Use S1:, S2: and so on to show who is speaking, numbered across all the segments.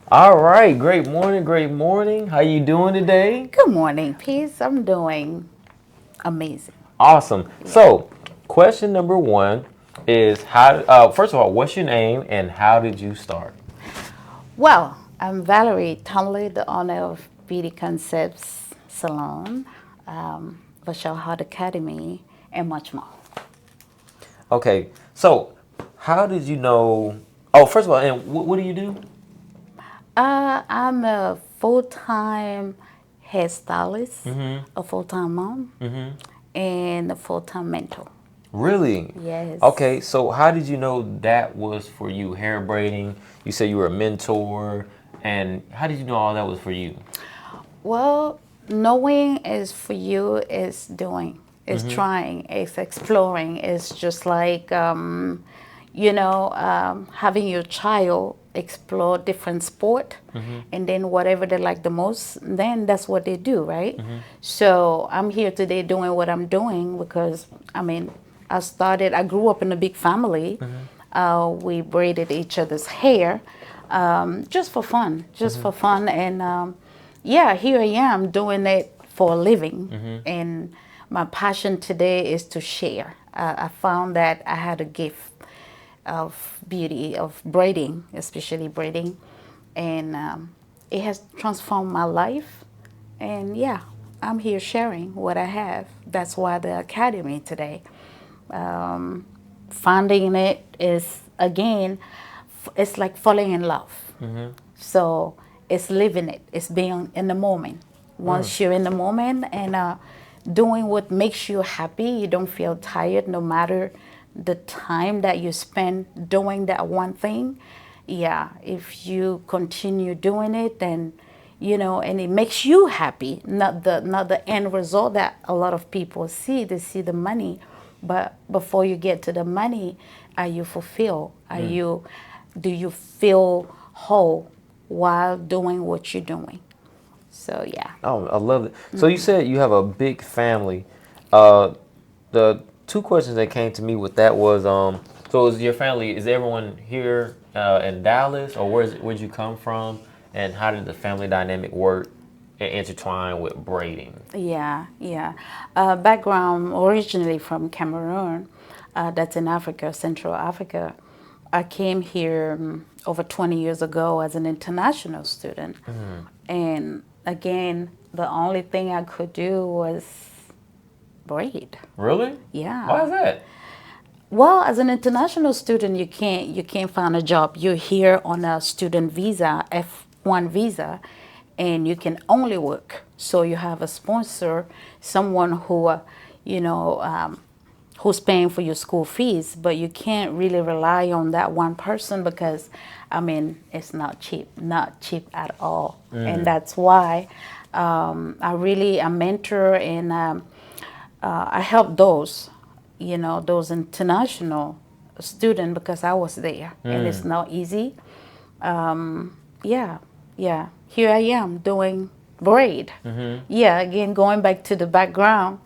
S1: All right, great morning, great morning. How you doing today?
S2: Good morning, Peace. I'm doing amazing.
S1: Awesome.
S2: Yeah.
S1: So, question number one is how. First of all, what's your name and how did you start?
S2: Well, I'm Valerie Tonle, the owner of Beauty Concepts Salon, Vashel Heart Academy, and much more.
S1: Okay, so how did you know? Oh, first of all, and what do you do?
S2: I'm a full-time hairstylist,
S1: Mm-hmm.
S2: a full-time mom,
S1: Mm-hmm.
S2: and a full-time mentor.
S1: Really?
S2: Yes.
S1: Okay, so how did you know that was for you? Hair braiding. You said you were a mentor, and how did you know all that was for you?
S2: Well, knowing is for you is doing, is
S1: Mm-hmm.
S2: trying, is exploring, is just like, having your child explore different sport
S1: Mm-hmm.
S2: and then whatever they like the most, then that's what they do, right?
S1: Mm-hmm.
S2: So I'm here today doing what I'm doing because, I grew up in a big family. We braided each other's hair just for fun, just
S1: Mm-hmm.
S2: for fun. And yeah, here I am doing it for a living.
S1: Mm-hmm.
S2: And my passion today is to share. I found that I had a gift of beauty, of braiding, especially braiding. And it has transformed my life. And yeah, I'm here sharing what I have. That's why the Academy today. Um, Finding it is, again, it's like falling in love.
S1: Mm-hmm.
S2: So it's living it. It's being in the moment.
S1: Mm.
S2: Once you're in the moment and doing what makes you happy, you don't feel tired no matter the time that you spend doing that one thing. Yeah, if you continue doing it, then and it makes you happy, not the end result that a lot of people see. They see the money, but before you get to the money, are you fulfilled?
S1: Mm.
S2: Do you feel whole while doing what you're doing? So yeah.
S1: Oh, I love it. So you said you have a big family. Uh, the two questions that came to me with that was, so is your family, is everyone here in Dallas, or where'd you come from, and how did the family dynamic work and intertwine with braiding?
S2: Yeah, yeah. Background originally from Cameroon, that's in Africa, Central Africa. I came here over 20 years ago as an international student.
S1: Mm.
S2: And again, the only thing I could do was braid.
S1: Really? Why
S2: Yeah.
S1: is that?
S2: Well, as an international student, you can't find a job. You're here on a student visa, F1 visa, and you can only work. So you have a sponsor, someone you know, um, who's paying for your school fees, but you can't really rely on that one person because, it's not cheap at all, and
S1: Mm.
S2: that's why I mentor and I help those international students because I was there and it's
S1: Mm.
S2: not easy. Yeah, yeah. Here I am doing braid.
S1: Mm-hmm.
S2: Yeah, again, going back to the background,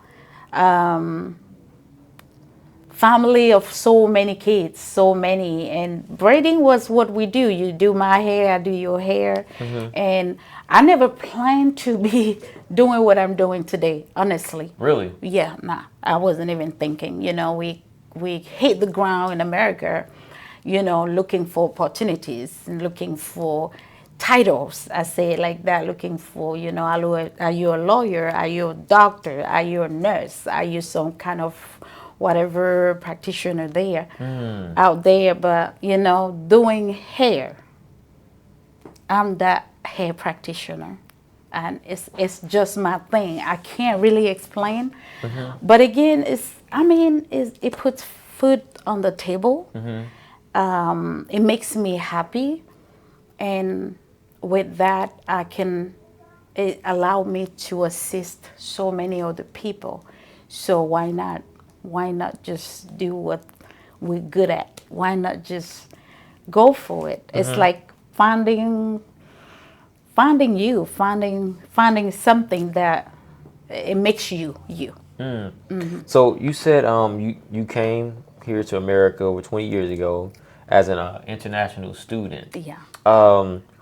S2: family of so many kids, so many, and braiding was what we do. You do my hair, I do your hair,
S1: Mm-hmm.
S2: and I never planned to be doing what I'm doing today, honestly.
S1: Really?
S2: Yeah, nah, I wasn't even thinking. We hit the ground in America, looking for opportunities and looking for titles. I say it like that, looking for, are you a lawyer? Are you a doctor? Are you a nurse? Are you some kind of whatever practitioner there
S1: Mm.
S2: out there? But doing hair, I'm that hair practitioner, and it's just my thing. I can't really explain,
S1: Mm-hmm.
S2: but again, it puts food on the table.
S1: Mm-hmm.
S2: It makes me happy, and with that, it allow me to assist so many other people. So why not? Why not just do what we're good at? Why not just go for it? It's
S1: Mm-hmm.
S2: like finding something that it makes you you.
S1: Mm. So you said you came here to America over 20 years ago as an international student.
S2: Yeah.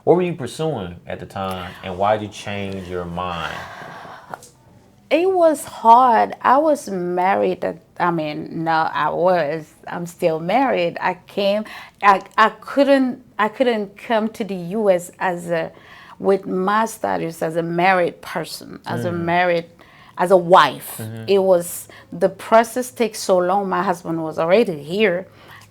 S1: What were you pursuing at the time, and why did you change your mind?
S2: It was hard. I was married. I mean, no, I was. I'm still married. I couldn't come to the U.S. with my status as a married person, as a wife. It was, the process takes so long. My husband was already here,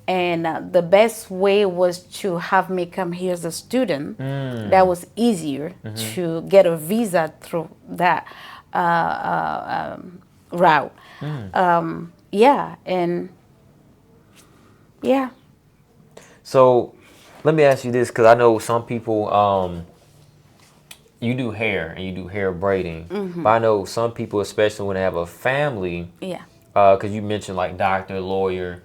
S2: and the best way was to have me come here as a student. That was easier to get a visa through that route. Yeah, and yeah.
S1: So, let me ask you this, because I know some people, you do hair and you do hair braiding, but I know some people, especially when they have a family,
S2: Yeah.
S1: because you mentioned like doctor, lawyer,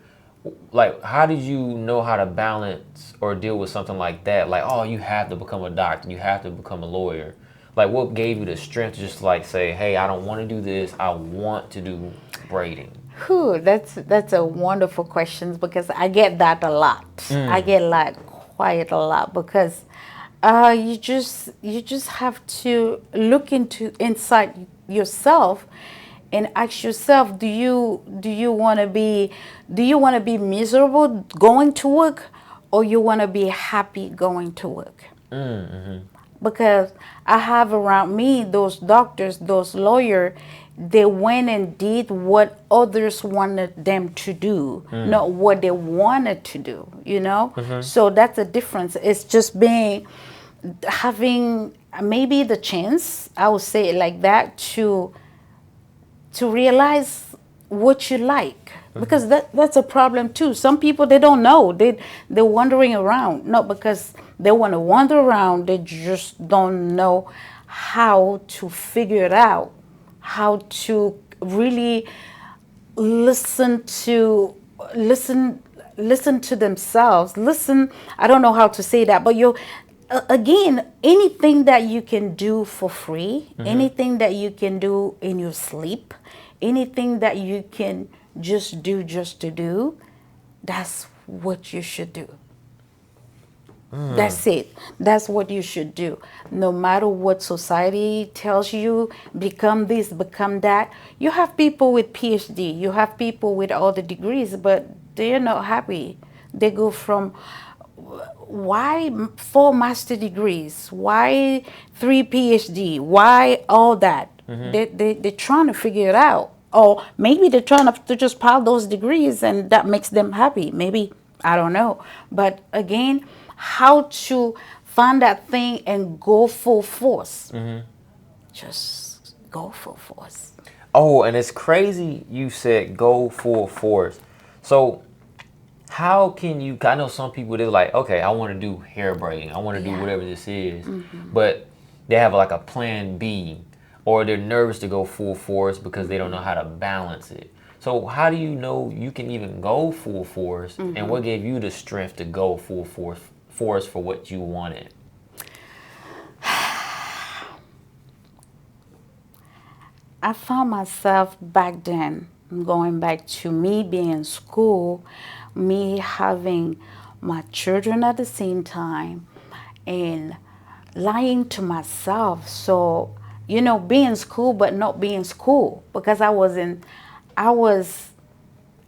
S1: like how did you know how to balance or deal with something like that? Like, oh, you have to become a doctor, you have to become a lawyer. Like, what gave you the strength to just like say, hey, I don't want to do this, I want to do braiding?
S2: Whew, that's a wonderful question, because I get that a lot. I get that quite a lot, because you just have to look inside yourself and ask yourself, do you want to be miserable going to work, or you want to be happy going to work? Because I have around me those doctors, those lawyers, they went and did what others wanted them to do, not what they wanted to do. So that's the difference. It's just having maybe the chance, I would say it like that, to realize what you like, because that's a problem too. Some people, they don't know, they're wandering around, not because they want to wander around, they just don't know how to figure it out, how to really listen listen to themselves. Listen, I don't know how to say that, but again, anything that you can do for free, anything that you can do in your sleep, anything that you can just do just to do, that's what you should do. That's it. That's what you should do. No matter what society tells you, become this, become that. You have people with PhD, you have people with all the degrees, but they're not happy. They go from, why 4 master degrees? Why 3 PhD? Why all that? They're trying to figure it out. Or maybe they're trying to just pile those degrees and that makes them happy. Maybe, I don't know. But again, how to find that thing and go full force. Just go full force.
S1: Oh, and it's crazy you said go full force. So how can you, I know some people, they're like, okay, I want to do hair braiding, I want to do whatever this is, but they have like a plan B, or they're nervous to go full force because they don't know how to balance it. So how do you know you can even go full force, and what gave you the strength to go full force for what you wanted?
S2: I found myself back then, going back to me being in school, me having my children at the same time, and lying to myself. So, being in school but not being in school, because I was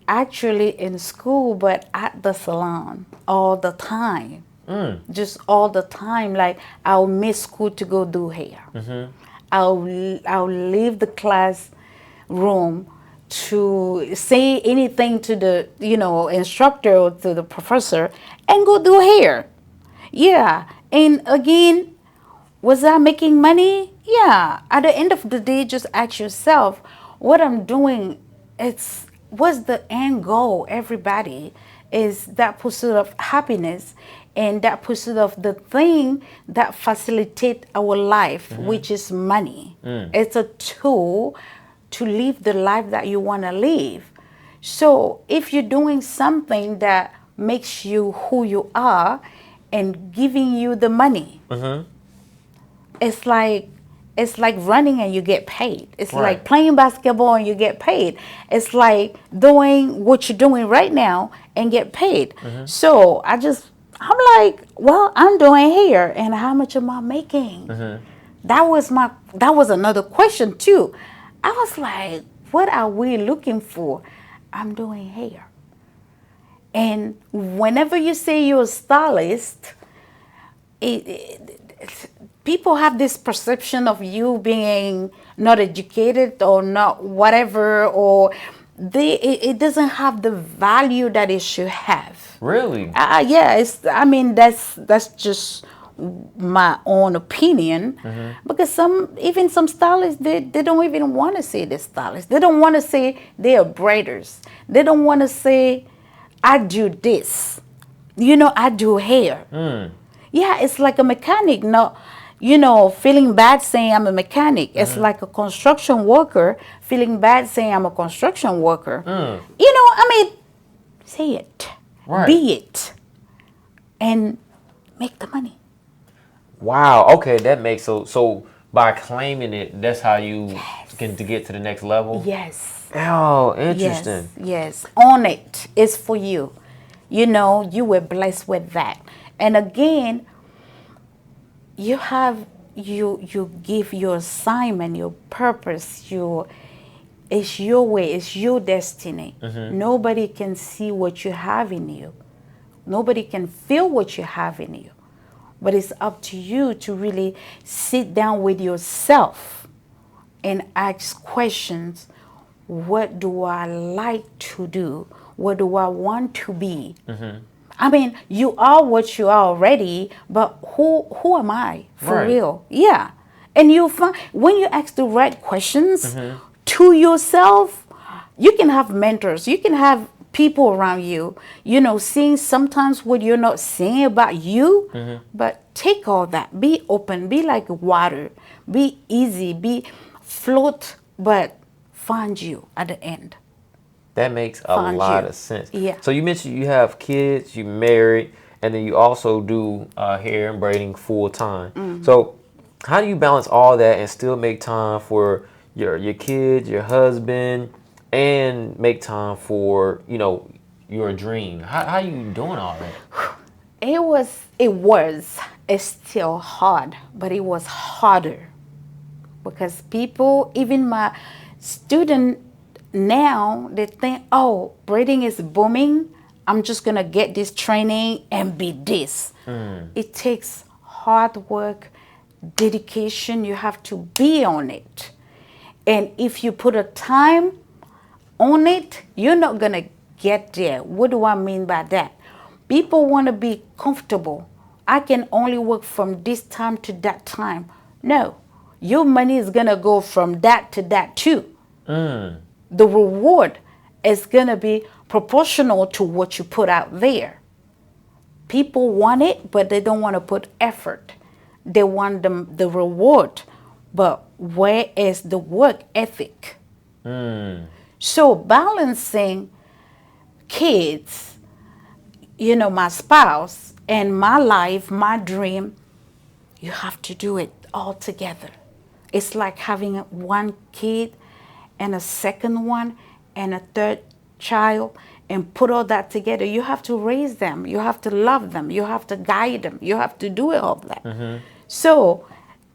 S2: actually in school but at the salon all the time. Just all the time. Like, I'll miss school to go do hair. I'll leave the classroom to say anything to the instructor or to the professor and go do hair. Yeah, and again, was I making money? Yeah. At the end of the day, just ask yourself, what I'm doing, what's the end goal? Everybody is that pursuit of happiness and that pursuit of the thing that facilitate our life, which is money. It's a tool to live the life that you want to live. So if you're doing something that makes you who you are and giving you the money, it's like running and you get paid. It's like playing basketball and you get paid. It's like doing what you're doing right now and get paid. So I'm like, well, I'm doing hair, and how much am I making? That was another question too. I was like, what are we looking for? I'm doing hair. And whenever you say you're a stylist, people have this perception of you being not educated or not whatever, or it doesn't have the value that it should have.
S1: Really?
S2: Yeah, I mean, that's just my own opinion, because some stylists, they don't even want to say they're stylists. They don't want to say they are braiders. They don't want to say I do this. I do hair. Yeah, it's like a mechanic. No, feeling bad saying I'm a mechanic. It's like a construction worker feeling bad saying I'm a construction worker. I mean, say it,
S1: Right.
S2: be it, and make the money.
S1: Wow. Okay, that makes so by claiming it, that's how you can to get to the next level.
S2: Yes,
S1: Oh,
S2: yes,
S1: interesting.
S2: yes. Own it. It's for you. You were blessed with that. And again, you give your assignment, your purpose, it's your way, it's your destiny. Nobody can see what you have in you. Nobody can feel what you have in you. But it's up to you to really sit down with yourself and ask questions. What do I like to do? What do I want to be? I mean, you are what you are already, but who am I for
S1: Right.
S2: real? Yeah. And you find when you ask the right questions to yourself, you can have mentors, you can have people around you, seeing sometimes what you're not seeing about you, but take all that, be open, be like water, be easy, be float, but find you at the end.
S1: That makes a
S2: Find
S1: lot
S2: you.
S1: of sense.
S2: Yeah.
S1: So you mentioned you have kids, you married, and then you also do hair and braiding full time. So how do you balance all that and still make time for your kids, your husband, and make time for your dream? How you doing all that?
S2: It's still hard, but it was harder because people, even my student now, they think, oh, braiding is booming. I'm just gonna get this training and be this. It takes hard work, dedication. You have to be on it. And if you put a time on it, you're not gonna get there. What do I mean by that? People want to be comfortable. I can only work from this time to that time. No, your money is gonna go from that to that too. The reward is gonna be proportional to what you put out there. People want it, but they don't want to put effort. They want the reward, but where is the work ethic? So balancing kids, my spouse, and my life, my dream, you have to do it all together. It's like having one kid and a second one and a third child and put all that together. You have to raise them. You have to love them. You have to guide them. You have to do all that. So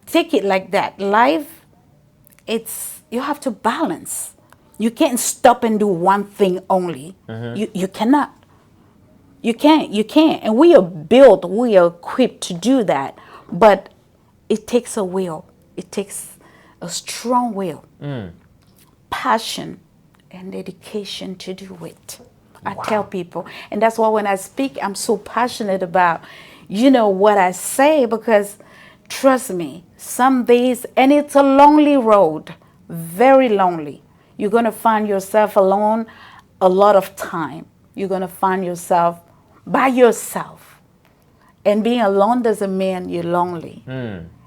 S2: take it like that. Life, you have to balance. You can't stop and do one thing only. You cannot. You can't. And we are equipped to do that. But it takes a will. It takes a strong will, passion, and dedication to do it. I tell people. And that's why when I speak, I'm so passionate about, what I say, because trust me, some days, and it's a lonely road, very lonely. You're going to find yourself alone a lot of time. You're going to find yourself by yourself. And being alone doesn't mean you're lonely.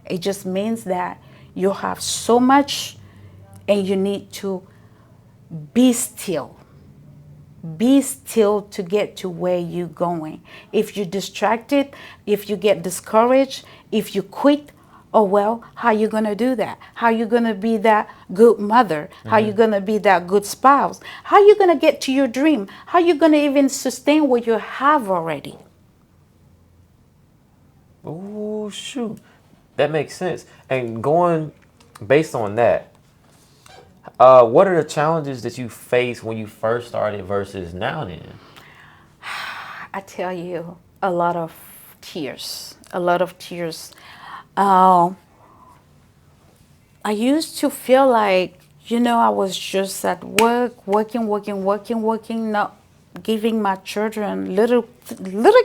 S2: It just means that you have so much and you need to be still. Be still to get to where you're going. If you're distracted, if you get discouraged, if you quit, oh well, how you going to do that? How you going to be that good mother? How you going to be that good spouse? How you going to get to your dream? How you going to even sustain what you have already?
S1: Oh shoot, that makes sense. And going based on that, what are the challenges that you faced when you first started versus now? Then.
S2: I tell you, a lot of tears, a lot of tears. Uh, I used to feel like, I was just at work, working, not giving my children, little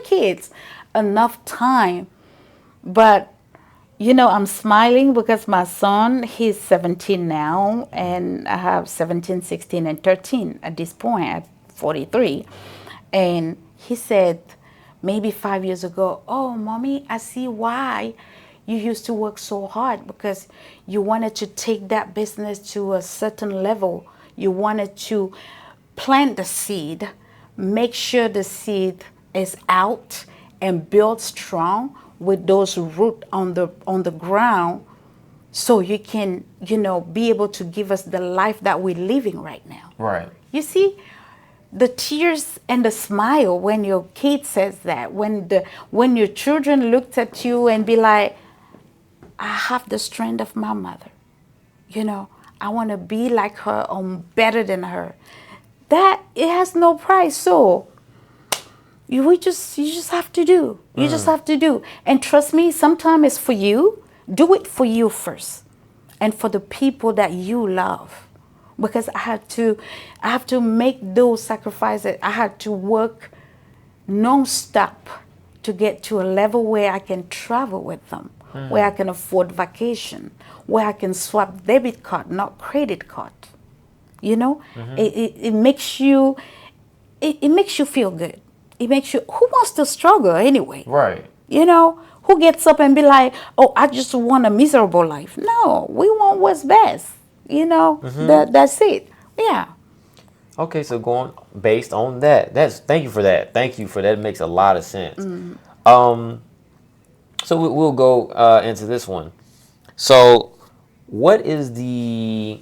S2: kids, enough time. But, I'm smiling because my son, he's 17 now, and I have 17, 16, and 13 at this point at 43. And he said, maybe 5 years ago, oh, mommy, I see why you used to work so hard, because you wanted to take that business to a certain level. You wanted to plant the seed, make sure the seed is out and build strong with those roots on the ground, so you can, be able to give us the life that we're living right now.
S1: Right.
S2: You see, the tears and the smile when your kid says that, when your children looked at you and be like, I have the strength of my mother. I want to be like her or better than her. That, it has no price. So you just have to do. You just have to do. And trust me, sometimes it's for you. Do it for you first, and for the people that you love. Because I have to make those sacrifices. I had to work non-stop to get to a level where I can travel with them, where I can afford vacation, where I can swap debit card, not credit card. It makes you, it makes you feel good. It makes you, who wants to struggle anyway?
S1: Right.
S2: Who gets up and be like, oh, I just want a miserable life? No, we want what's best. That's it. Yeah.
S1: Okay, so going based on that, thank you for that. Thank you for that. It makes a lot of sense. Um, so we'll go into this one. So, what is the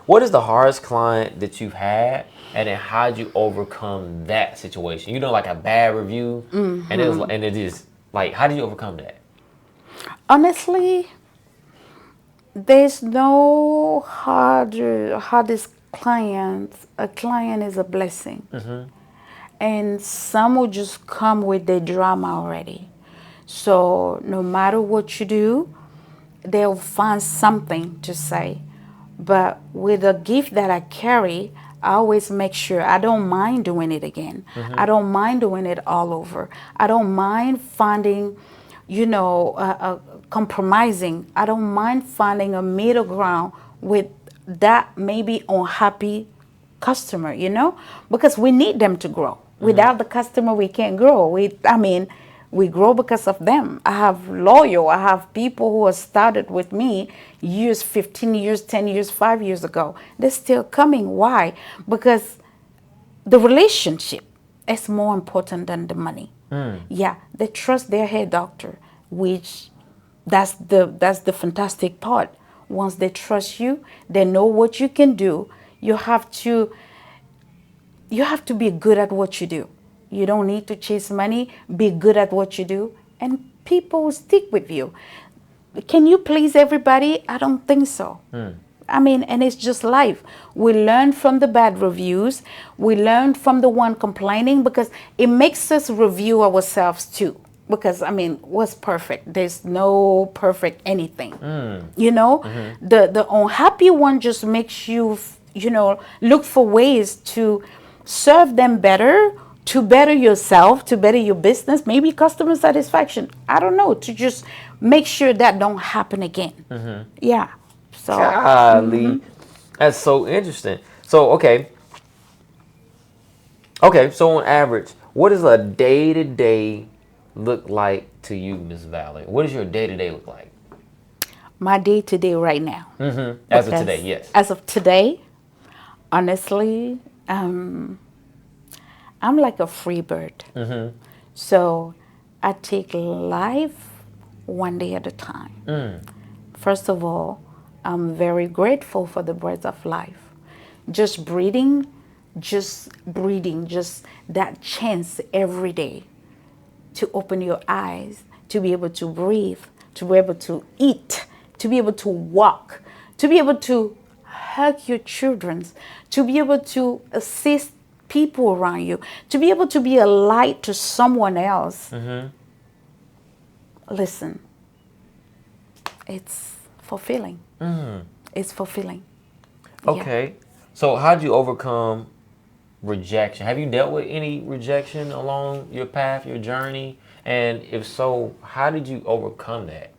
S1: hardest client that you've had, and then how did you overcome that situation? Like a bad review, and it is like, how did you overcome that?
S2: Honestly, there's no hardest client. A client is a blessing. And some will just come with their drama already. So no matter what you do, they'll find something to say. But with the gift that I carry, I always make sure I don't mind doing it again. I don't mind doing it all over. I don't mind finding, compromising. I don't mind finding a middle ground with that maybe unhappy customer, because we need them to grow. Without the customer, we can't grow. We grow because of them. I have people who have started with me years, 15 years, 10 years, 5 years ago. They're still coming. Why? Because the relationship is more important than the money. Yeah, they trust their hair doctor, which that's the fantastic part. Once they trust you, they know what you can do. You have to be good at what you do. You don't need to chase money. Be good at what you do, and people will stick with you. Can you please everybody? I don't think so. And it's just life. We learn from the bad reviews. We learn from the one complaining, because it makes us review ourselves too. Because, what's perfect? There's no perfect anything. The unhappy one just makes you, look for ways to serve them better, to better yourself, to better your business, maybe customer satisfaction. I don't know, to just make sure that don't happen again. Yeah. So,
S1: Golly, that's so interesting. So, okay. So on average, what does a day-to-day look like to you, Miss Valerie? What does your day-to-day look like?
S2: my day-to-day right now.
S1: As of today, yes.
S2: As of today, honestly, I'm like a free bird. So I take life one day at a time. First of all, I'm very grateful for the breath of life. Just breathing, just that chance every day to open your eyes, to be able to breathe, to be able to eat, to be able to walk, to be able to hug your children, to be able to assist people around you, to be able to be a light to someone else. Listen, it's fulfilling. It's fulfilling.
S1: Okay. So how'd you overcome rejection? Have you dealt with any rejection along your path, your journey? And if so, how did you overcome that?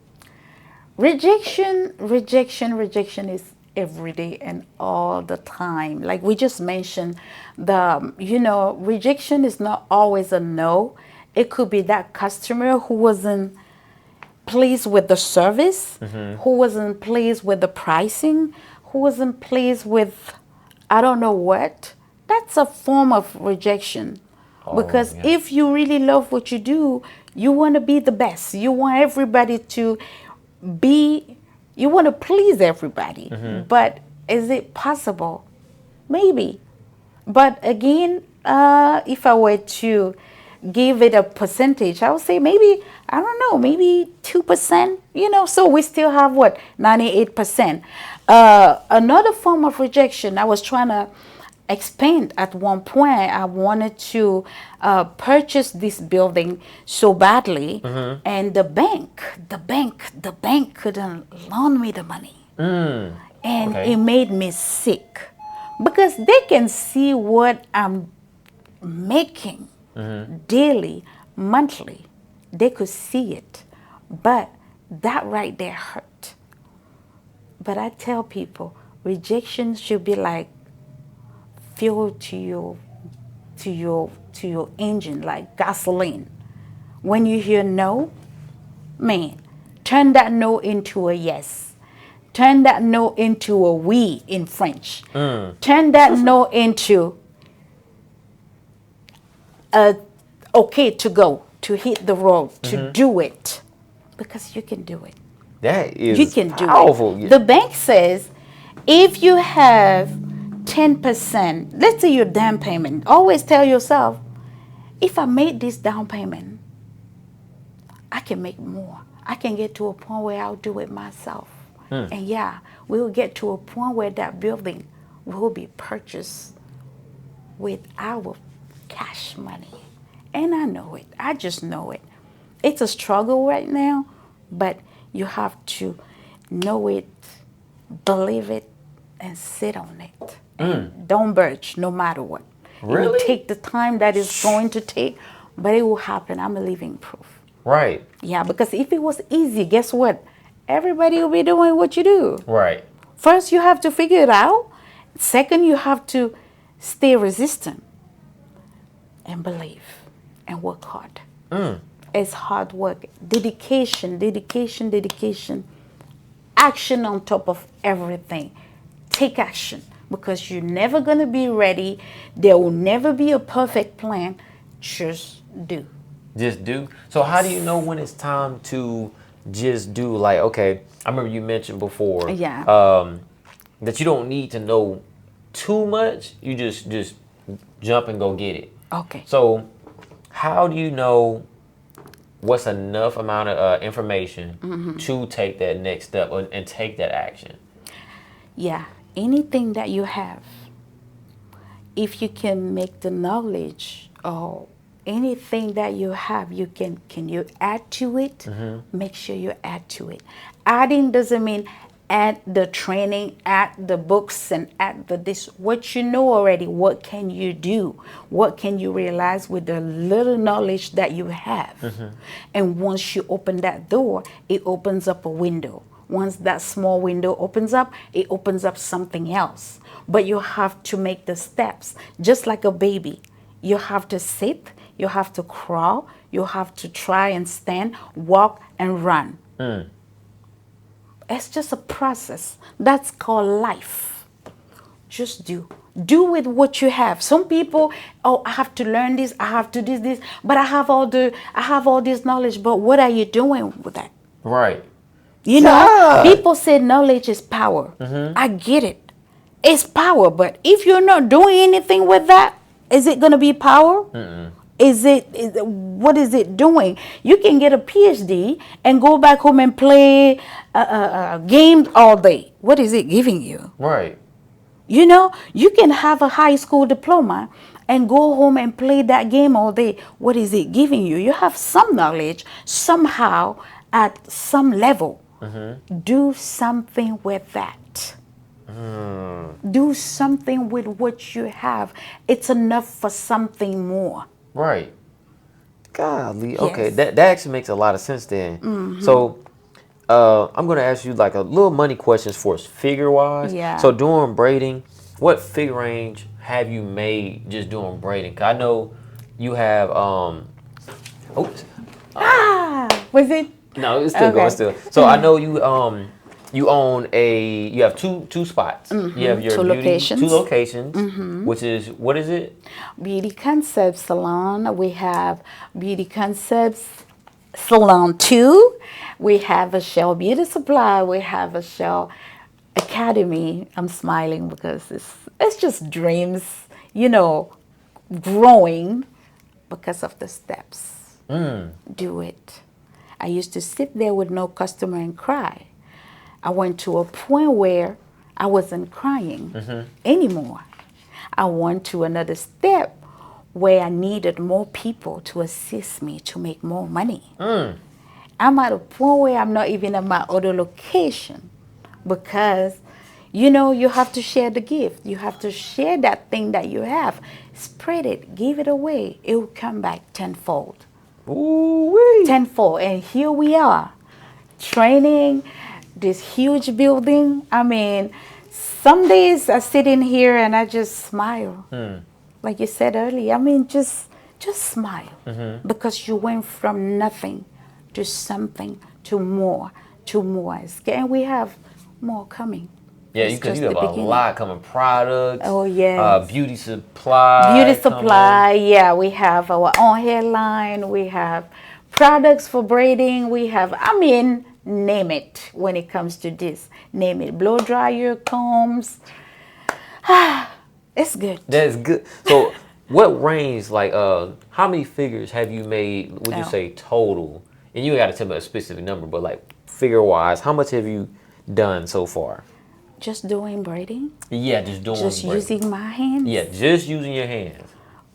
S2: Rejection is every day and all the time. Like we just mentioned, rejection is not always a no. It could be that customer who wasn't pleased with the service, who wasn't pleased with the pricing, who wasn't pleased with I don't know what. That's a form of rejection. Because
S1: Yeah.
S2: if you really love what you do, you want to be the best. You want everybody to be, you want to please everybody. But is it possible? Maybe. But again, if I were to give it a percentage, I would say maybe, I don't know, maybe 2%, so we still have what, 98%. Another form of rejection, I was trying to expand at one point. I wanted to purchase this building so badly, and the bank couldn't loan me the money. And
S1: Okay.
S2: it made me sick because they can see what I'm making daily, monthly. They could see it, but that right there hurt. But I tell people, rejection should be like fuel to your engine, like gasoline. When you hear no, man, turn that no into a yes. Turn that no into a oui in French. Turn that no into a okay to go, to hit the road, to do it. Because you can do it.
S1: That is
S2: You can do
S1: powerful.
S2: it. The bank says if you have 10%, let's say your down payment, always tell yourself, if I made this down payment, I can make more. I can get to a point where I'll do it myself. And yeah, we will get to a point where that building will be purchased with our cash money. And I know it. I just know it. It's a struggle right now, but you have to know it, believe it, and sit on it. And don't budge no matter what. It will
S1: Really?
S2: take the time that it's going to take, but it will happen. I'm a living proof.
S1: Right.
S2: Yeah, because if it was easy, guess what? Everybody will be doing what you do.
S1: Right.
S2: First, you have to figure it out. Second, you have to stay resistant and believe and work hard. It's hard work, dedication, action on top of everything. Take action because you're never going to be ready. There will never be a perfect plan. Just do.
S1: Just do. So how do you know when it's time to just do? Like, okay, I remember you mentioned before,
S2: Yeah.
S1: that you don't need to know too much. You just jump and go get it.
S2: Okay.
S1: So how do you know what's enough amount of information to take that next step and take that action?
S2: Yeah. Anything that you have, if you can make the knowledge or anything that you have, can you add to it? Make sure you add to it. Adding doesn't mean add the training, add the books, and add the this. What you know already, what can you do? What can you realize with the little knowledge that you have? And once you open that door, it opens up a window. Once that small window opens up, it opens up something else. But you have to make the steps, just like a baby. You have to sit, you have to crawl, you have to try and stand, walk and run. It's just a process. That's called life. Just do. Do with what you have. Some people, oh, I have to learn this, I have to do this, but I have all this knowledge, but what are you doing with that?
S1: Right.
S2: You know, people say knowledge is power. I get it. It's power, but if you're not doing anything with that, is it going to be power? What is it doing? You can get a PhD and go back home and play games all day. What is it giving you?
S1: Right.
S2: You know, you can have a high school diploma and go home and play that game all day. What is it giving you? You have some knowledge somehow at some level. Do something with that. Do something with what you have. It's enough for something more.
S1: Right. Golly. Okay,
S2: Yes.
S1: that actually makes a lot of sense then. So, I'm gonna ask you like a little money questions for us, figure wise.
S2: Yeah.
S1: So doing braiding, what figure range have you made just doing braiding? 'Cause I know you have oops.
S2: Was it?
S1: No, it's still going
S2: Okay.
S1: still. So I know you own you have two spots. You have your
S2: Two locations.
S1: two locations, which is what is it?
S2: Beauty Concept Salon. We have Beauty Concepts Salon 2. We have a Shell Beauty Supply. We have a Shell Academy. I'm smiling because it's just dreams, you know, growing because of the steps. Do it. I used to sit there with no customer and cry. I went to a point where I wasn't crying anymore. I went to another step where I needed more people to assist me to make more money. I'm at a point where I'm not even at my other location because, you know, you have to share the gift. You have to share that thing that you have. Spread it, give it away. It will come back tenfold.
S1: Ooh-wee.
S2: Tenfold. And here we are, training this huge building. I mean, some days I sit in here and I just smile. Like you said earlier, I mean, just smile. Because you went from nothing to something to more, and we have more coming.
S1: Yeah,
S2: It's
S1: because
S2: just
S1: you have
S2: the
S1: a
S2: beginning.
S1: lot coming. Products.
S2: Oh, yes.
S1: Beauty supply.
S2: Beauty
S1: coming.
S2: supply, yeah, we have our own hairline, we have products for braiding, we have, I mean, name it when it comes to this. Name it, blow dryer, combs. It's good.
S1: That's good. So, what range, like, how many figures have you made, would you
S2: Oh.
S1: say, total? And you got to tell me a specific number, but like, figure-wise, how much have you done so far?
S2: Just doing braiding,
S1: Yeah, just doing
S2: just
S1: braiding.
S2: using my hands.
S1: Yeah, just using your hands.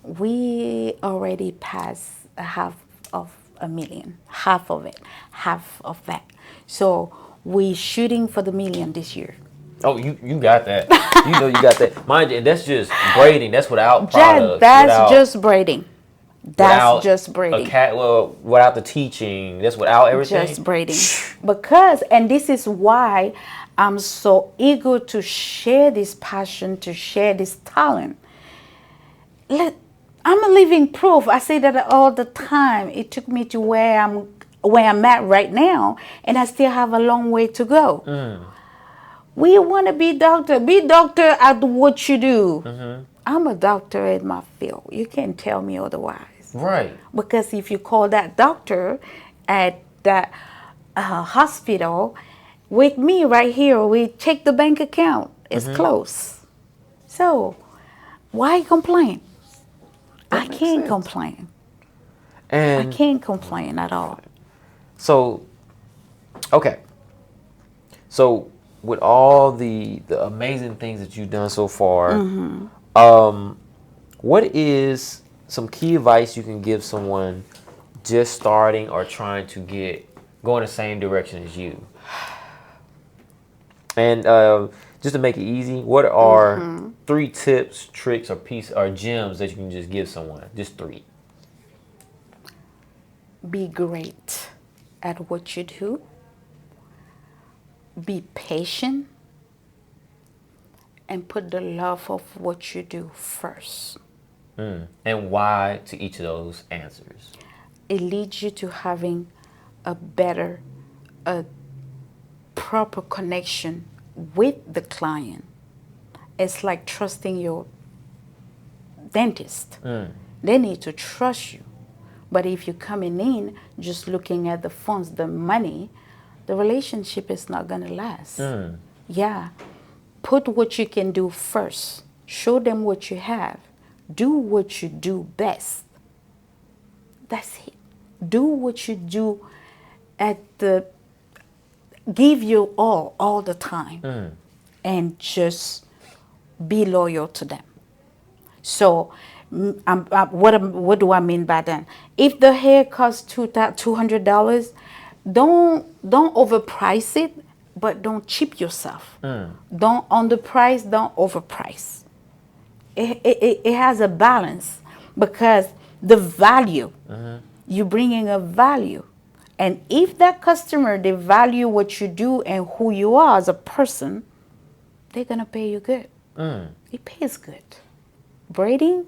S2: We already passed half of a million, half of it, half of that. So we're shooting for the million this year.
S1: Oh, you got that. You know you got that. Mind you, and that's just braiding. That's without
S2: Just,
S1: products.
S2: that's
S1: without,
S2: just braiding. That's just braiding.
S1: Well, without the teaching. That's without everything.
S2: Just braiding. Because, and this is why I'm so eager to share this passion, to share this talent. I'm a living proof. I say that all the time. It took me to where I'm at right now, and I still have a long way to go. We want to be doctor at what you do. I'm a doctor in my field. You can't tell me otherwise.
S1: Right.
S2: Because if you call that doctor at that hospital, with me right here, we check the bank account. It's close. So why complain? I
S1: makes
S2: can't
S1: sense.
S2: complain. I
S1: And
S2: can't complain at all.
S1: so, okay. So, with all the amazing things that you've done so far, what is some key advice you can give someone just starting or trying to go in the same direction as you? And just to make it easy, what are 3 tips, tricks, or gems that you can just give someone? Just 3.
S2: Be great at what you do. Be patient. And put the love of what you do first.
S1: And why to each of those answers?
S2: It leads you to having a better, a proper connection with the client. It's like trusting your dentist. They need to trust you. But if you're coming in just looking at the funds, the money, the relationship is not going to last. Yeah. Put what you can do first. Show them what you have. Do what you do best. That's it. Do what you do at the give you all the time, and just be loyal to them. So, what do I mean by that? If the hair costs $200, don't overprice it, but don't cheap yourself. Don't underprice, don't overprice. It has a balance, because the value, you bringing a value, and if that customer, they value what you do and who you are as a person, they're gonna pay you good. It pays good. Braiding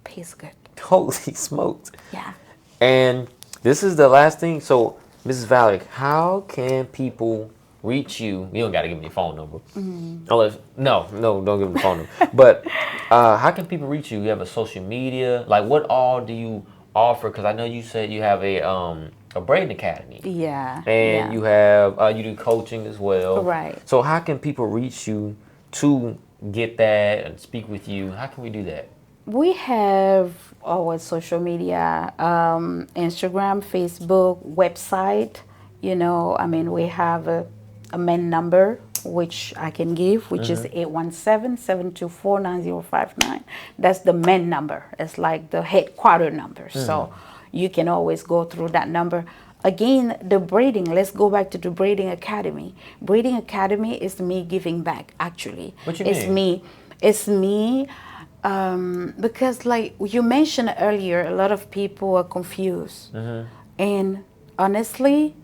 S2: pays good.
S1: Holy smokes.
S2: Yeah.
S1: And this is the last thing. So, Mrs. Valerie, how can people reach you? You don't got to give me your phone number. Unless, no, don't give me the phone number. But how can people reach you? You have a social media? Like, what all do you offer? Because I know you said you have a braiding academy.
S2: Yeah.
S1: And you have, you do coaching as well.
S2: Right.
S1: So, how can people reach you to get that and speak with you? How can we do that?
S2: We have our social media, Instagram, Facebook, website. We have a main number, which I can give, which is 817-724-9059. That's the main number. It's like the headquarter number. So you can always go through that number. Again, the braiding, let's go back to the Braiding Academy. Braiding Academy is me giving back, actually.
S1: What you mean?
S2: It's me, because like you mentioned earlier, a lot of people are confused. And honestly,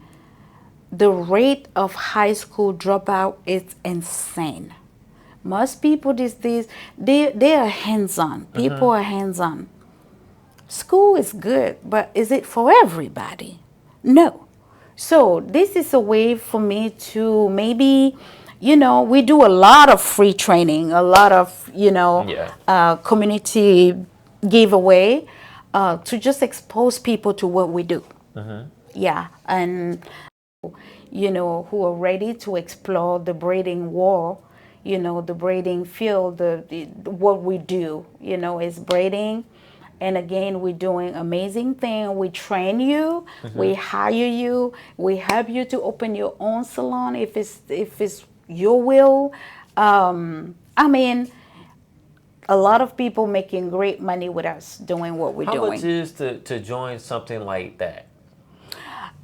S2: the rate of high school dropout is insane. Most people these days, they are hands-on. People are hands-on. School is good, but is it for everybody? No. So this is a way for me to maybe, we do a lot of free training, a lot of, community giveaway, to just expose people to what we do. Yeah. And, who are ready to explore the braiding world, the braiding field, what we do, is braiding. And again, we're doing amazing thing. We train you, we hire you, we help you to open your own salon if it's your will. A lot of people making great money with us doing what we're doing.
S1: How much is to join something like that?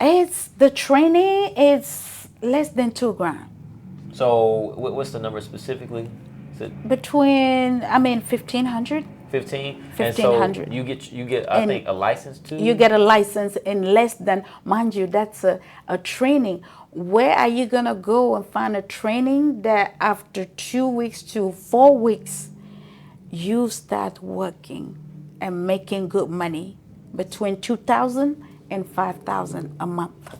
S2: It's the training. It's less than $2,000.
S1: So what's the number specifically? Is it
S2: between 1,500.
S1: 15?
S2: 1,500.
S1: And so you get I think a license too?
S2: You get a license in less than, mind you, that's a training. Where are you gonna go and find a training that after 2 weeks to 4 weeks you start working and making good money between $2,000 and $5,000 a month?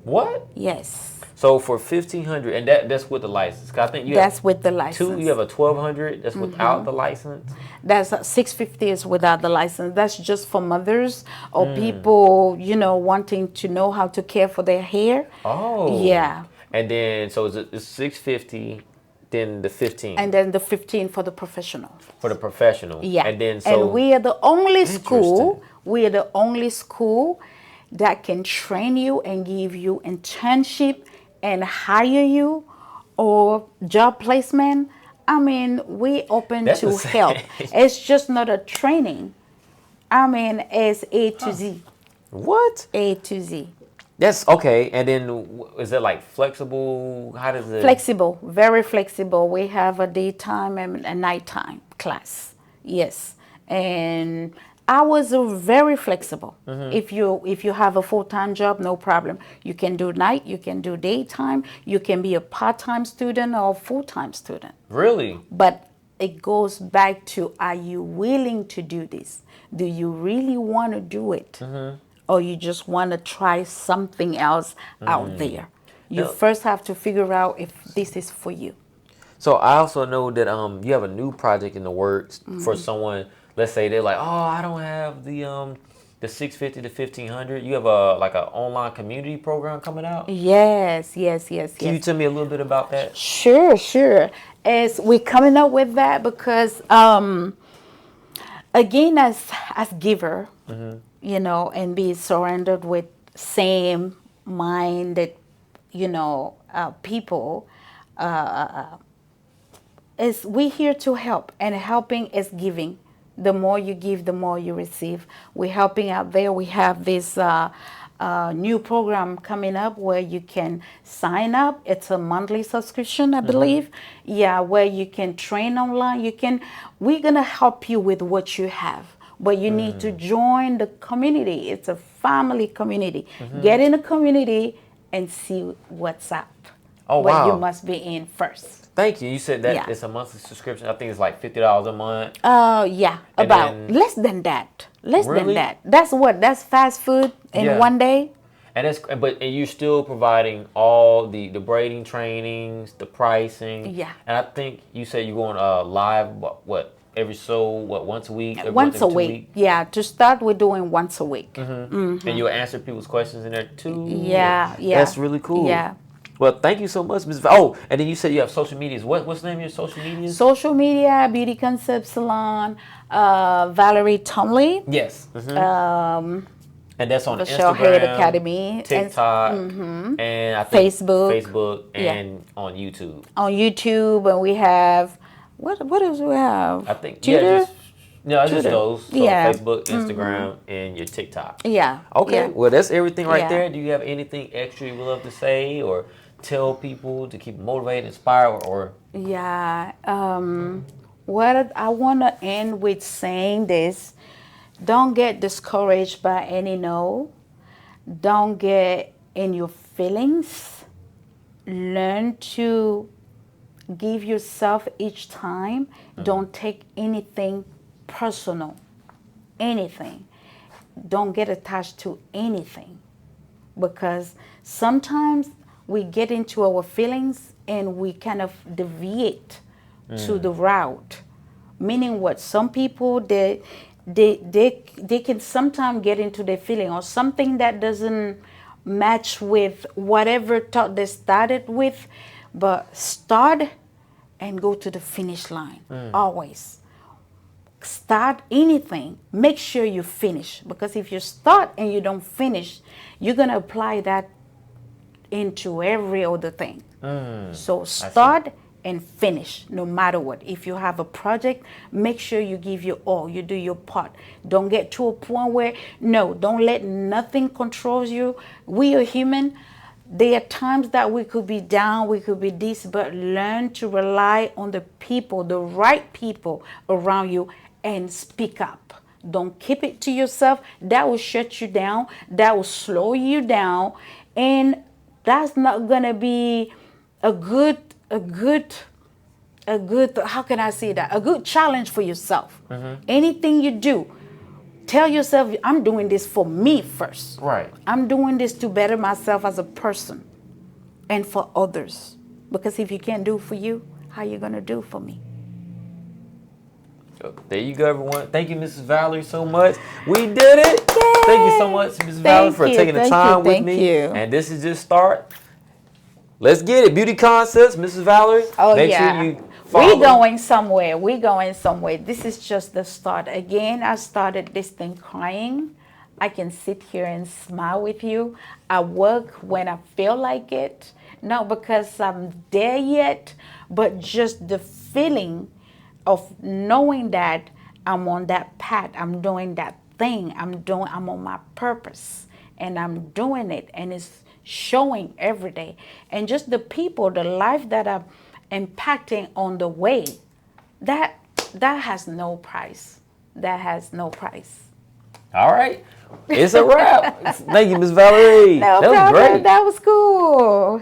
S1: What?
S2: Yes.
S1: So for 1,500, and that's with the license. 'Cause I think
S2: that's with the license.
S1: You have a 1,200 that's without the license.
S2: That's 650 is without the license. That's just for mothers or people, wanting to know how to care for their hair.
S1: Oh.
S2: Yeah.
S1: And then so it's 650, then the 15.
S2: And then the 15 for the professional.
S1: For the professional.
S2: Yeah.
S1: And then
S2: and we are the only school.
S1: Interesting.
S2: We are the only school that can train you and give you internship and hire you or job placement. We open
S1: That's
S2: to
S1: insane.
S2: help. It's just not a training. It's A to Z.
S1: What?
S2: A to Z.
S1: That's okay. And then is it like flexible? How does it?
S2: Flexible, very flexible. We have a daytime and a nighttime class. Yes. And hours are very flexible. If you have a full-time job, no problem. You can do night, you can do daytime, you can be a part-time student or full-time student.
S1: Really?
S2: But it goes back to, are you willing to do this? Do you really want to do it? Or you just want to try something else out there? You first have to figure out if this is for you.
S1: So I also know that you have a new project in the works for someone. Let's say they're like, oh, I don't have the 650 to 1,500. You have an online community program coming out?
S2: Yes.
S1: Can you tell me a little bit about that?
S2: Sure. As we're coming up with that because, again, as giver, and be surrounded with same minded, people. Is we here to help, and helping is giving. The more you give, the more you receive. We're helping out there. We have this new program coming up where you can sign up. It's a monthly subscription, I believe. Yeah, where you can train online. We're gonna help you with what you have, but you need to join the community. It's a family community. Get in a community and see what's up.
S1: Oh,
S2: But you
S1: wow.
S2: must be in first.
S1: Thank you. You said that
S2: Yeah.
S1: it's a monthly subscription. I think it's like $50 a month.
S2: Yeah,
S1: And
S2: about
S1: then,
S2: less than that. Less than
S1: really?
S2: that. That's fast food in
S1: Yeah.
S2: one day.
S1: And you're still providing all the braiding trainings, the pricing.
S2: Yeah.
S1: And I think you said you're going live once a week,
S2: Once a
S1: every 2
S2: week.
S1: weeks.
S2: Yeah, to start, we're doing once a week.
S1: And you'll answer people's questions in there too.
S2: Yeah, yeah.
S1: That's really cool.
S2: Yeah.
S1: Well, thank you so much, Ms. Oh, and then you said you have social medias. What's the name of your social medias?
S2: Social media, Beauty Concept Salon, Valerie Tonle,
S1: Yes. And that's on
S2: the Show Head
S1: Instagram,
S2: Academy,
S1: TikTok, and I think
S2: Facebook.
S1: Facebook,
S2: Yeah.
S1: and on YouTube.
S2: on YouTube, and we have what else we have?
S1: I think
S2: Twitter.
S1: it's just
S2: Twitter.
S1: those. So
S2: Yeah.
S1: Facebook, Instagram, and your TikTok.
S2: Yeah.
S1: Okay,
S2: Yeah.
S1: well that's everything right
S2: Yeah.
S1: there. Do you have anything extra you would love to say or tell people to keep motivated, inspired, or
S2: Yeah. What I want to end with saying this: don't get discouraged by any no. Don't get in your feelings. Learn to give yourself each time. Don't take anything personal. Anything. Don't get attached to anything, because sometimes we get into our feelings and we kind of deviate to the route. Meaning what? Some people they can sometimes get into their feeling or something that doesn't match with whatever thought they started with, but start and go to the finish line. Always start anything, make sure you finish, because if you start and you don't finish, you're going to apply that into every other thing. So start and finish no matter what. If you have a project, make sure you give your all, you do your part. Don't get to a point where, no, don't let nothing control you. We are human. There are times that we could be down, we could be this, but learn to rely on the people, the right people around you, and speak up. Don't keep it to yourself. That will shut you down. That will slow you down. And that's not gonna be a good, how can I say that? A good challenge for yourself. Anything you do, tell yourself, I'm doing this for me first.
S1: right?
S2: I'm doing this to better myself as a person and for others. Because if you can't do for you, how you gonna do for me?
S1: There you go, everyone. Thank you, Mrs. Valerie, so much. We did it.
S2: Yay!
S1: Thank you so much, Mrs. Valerie, for taking the time with
S2: thank
S1: me.
S2: you.
S1: And this is just start. Let's get it. Beauty Concepts, Mrs. Valerie.
S2: Oh,
S1: Make
S2: yeah.
S1: sure you follow.
S2: We're going somewhere. We're going somewhere. This is just the start. Again, I started this thing crying. I can sit here and smile with you. I work when I feel like it. Not because I'm there yet, but just the feeling of knowing that I'm on that path. I'm doing that thing. I'm on my purpose. And I'm doing it. And it's showing every day. And just the people, the life that I'm impacting on the way, that has no price. That has no price.
S1: All right. It's a wrap. Thank you, Miss Valerie.
S2: No
S1: That was
S2: problem.
S1: great.
S2: That was cool.